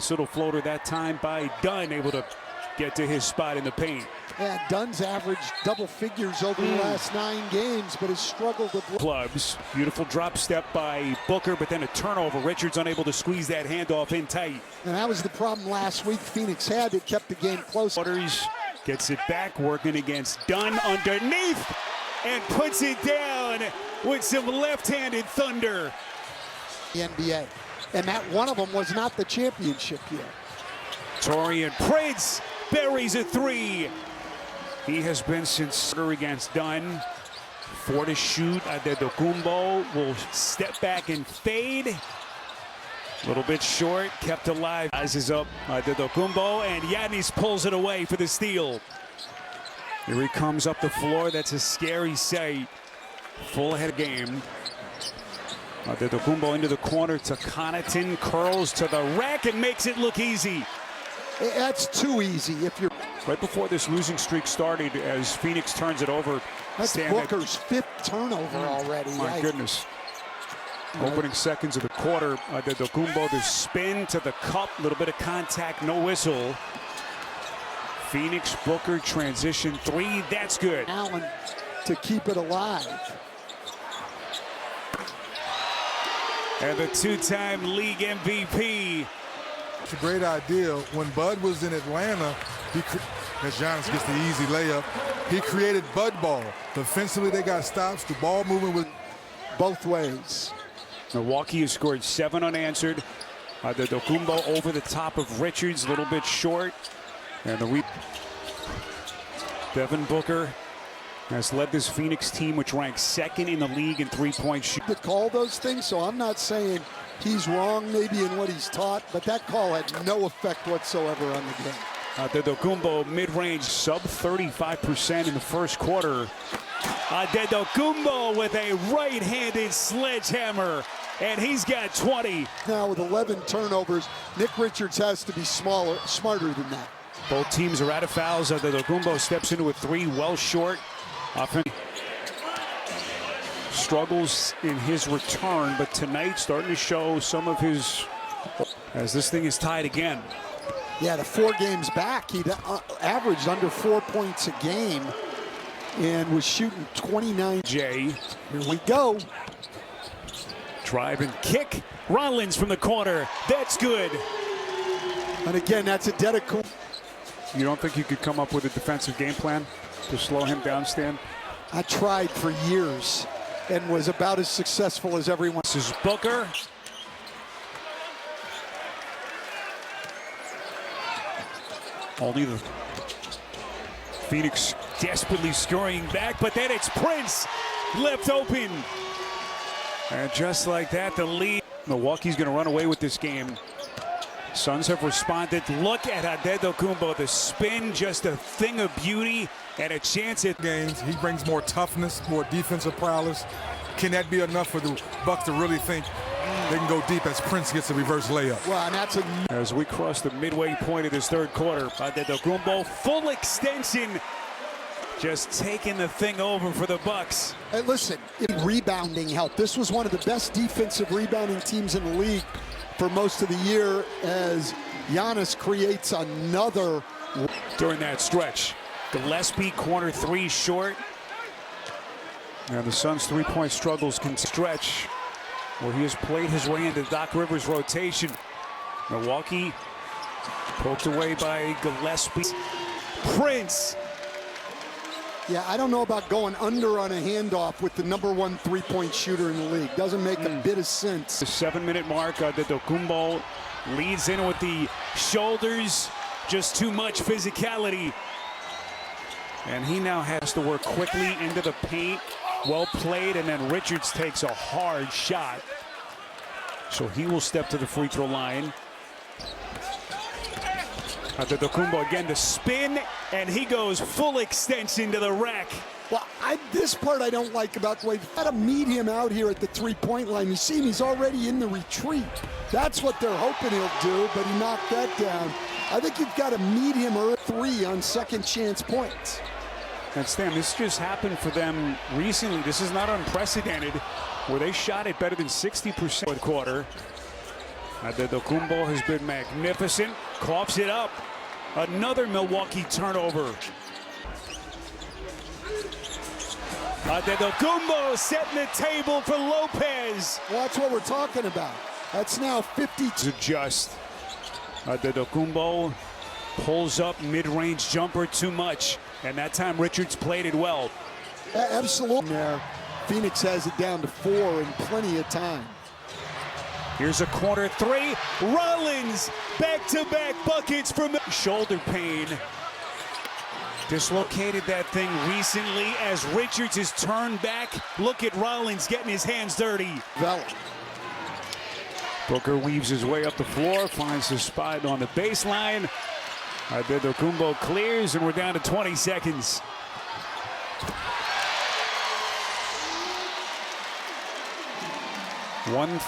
Little floater that time by Dunn, able to get to his spot in the paint. Yeah, Dunn's averaged double figures over the last 9 games, but has struggled with clubs. Beautiful drop step by Booker, but then a turnover. Richards unable to squeeze that handoff in tight. And that was the problem last week Phoenix had. It kept the game close. Waters gets it back, working against Dunn underneath, and puts it down with some left-handed thunder. The NBA. And that one of them was not the championship year. Taurean Prince buries a 3. He has been sincere against Dunn. 4 to shoot. Antetokounmpo will step back and fade. A little bit short, kept alive. Rises up Antetokounmpo, and Giannis pulls it away for the steal. Here he comes up the floor. That's a scary sight. Full head game. Antetokounmpo into the corner to Connaughton, curls to the rack and makes it look easy. That's too easy if you're... Right before this losing streak started, as Phoenix turns it over. That's Booker's 5th turnover already. My goodness. Opening seconds of the quarter, Antetokounmpo, the spin to the cup, a little bit of contact, no whistle. Phoenix, Booker, transition 3, that's good. Allen to keep it alive. And the 2-time league MVP. It's a great idea. When Bud was in Atlanta, as Giannis gets the easy layup, he created Bud ball. Defensively, they got stops. The ball movement was both ways. Milwaukee has scored 7 unanswered. Antetokounmpo over the top of Richards, a little bit short. And Devin Booker has led this Phoenix team, which ranks 2nd in the league in three-point shooting. To call those things, so I'm not saying he's wrong maybe in what he's taught, but that call had no effect whatsoever on the game. Antetokounmpo mid-range sub 35% in the first quarter. Antetokounmpo with a right-handed sledgehammer, and he's got 20. Now with 11 turnovers, Nick Richards has to be smarter than that. Both teams are out of fouls. Antetokounmpo steps into a 3, well short. Struggles in his return, but tonight starting to show some of his, as this thing is tied again. Yeah, the 4 games back, he averaged under 4 points a game and was shooting 29. Jay, here we go. Drive and kick. Rollins from the corner. That's good. And again, that's a Antetokounmpo. You don't think you could come up with a defensive game plan to slow him down, Stan? I tried for years and was about as successful as everyone. This is Booker. Only the Phoenix desperately scurrying back, but then it's Prince left open. And just like that, the lead. Milwaukee's going to run away with this game. Suns have responded. Look at Antetokounmpo. The spin, just a thing of beauty and a chance at games. He brings more toughness, more defensive prowess. Can that be enough for the Bucks to really think they can go deep as Prince gets a reverse layup? Well, and that's as we cross the midway point of this third quarter, Antetokounmpo full extension, just taking the thing over for the Bucks. Hey, listen, rebounding helped. This was one of the best defensive rebounding teams in the league for most of the year, as Giannis creates another. During that stretch, Gillespie corner 3 short. Now the Suns' 3-point struggles can stretch, where he has played his way into Doc Rivers' rotation. Milwaukee poked away by Gillespie. Prince. Yeah, I don't know about going under on a handoff with the #1 3-point shooter in the league. Doesn't make a bit of sense. The 7-minute mark, Antetokounmpo leads in with the shoulders. Just too much physicality. And he now has to work quickly into the paint. Well played, and then Richards takes a hard shot. So he will step to the free throw line. Antetokounmpo again to spin, and he goes full extension to the rack. Well, this part I don't like about the way you've got to meet him out here at the 3-point line. You see him, he's already in the retreat. That's what they're hoping he'll do, but he knocked that down. I think you've got to meet him at 3 on second chance points. And Stan, this just happened for them recently. This is not unprecedented, where they shot it better than 60% fourth quarter. Antetokounmpo has been magnificent. Coughs it up. Another Milwaukee turnover. Antetokounmpo setting the table for Lopez. Well, that's what we're talking about. That's now 50. Adjust. Antetokounmpo pulls up mid-range jumper too much, and that time Richards played it well. Absolutely. There, Phoenix has it down to 4 in plenty of time. Here's a corner three. Rollins, back-to-back buckets from shoulder pain. Dislocated that thing recently as Richards is turned back. Look at Rollins getting his hands dirty. Vela. Booker weaves his way up the floor, finds the spot on the baseline. Antetokounmpo clears, and we're down to 20 seconds. One.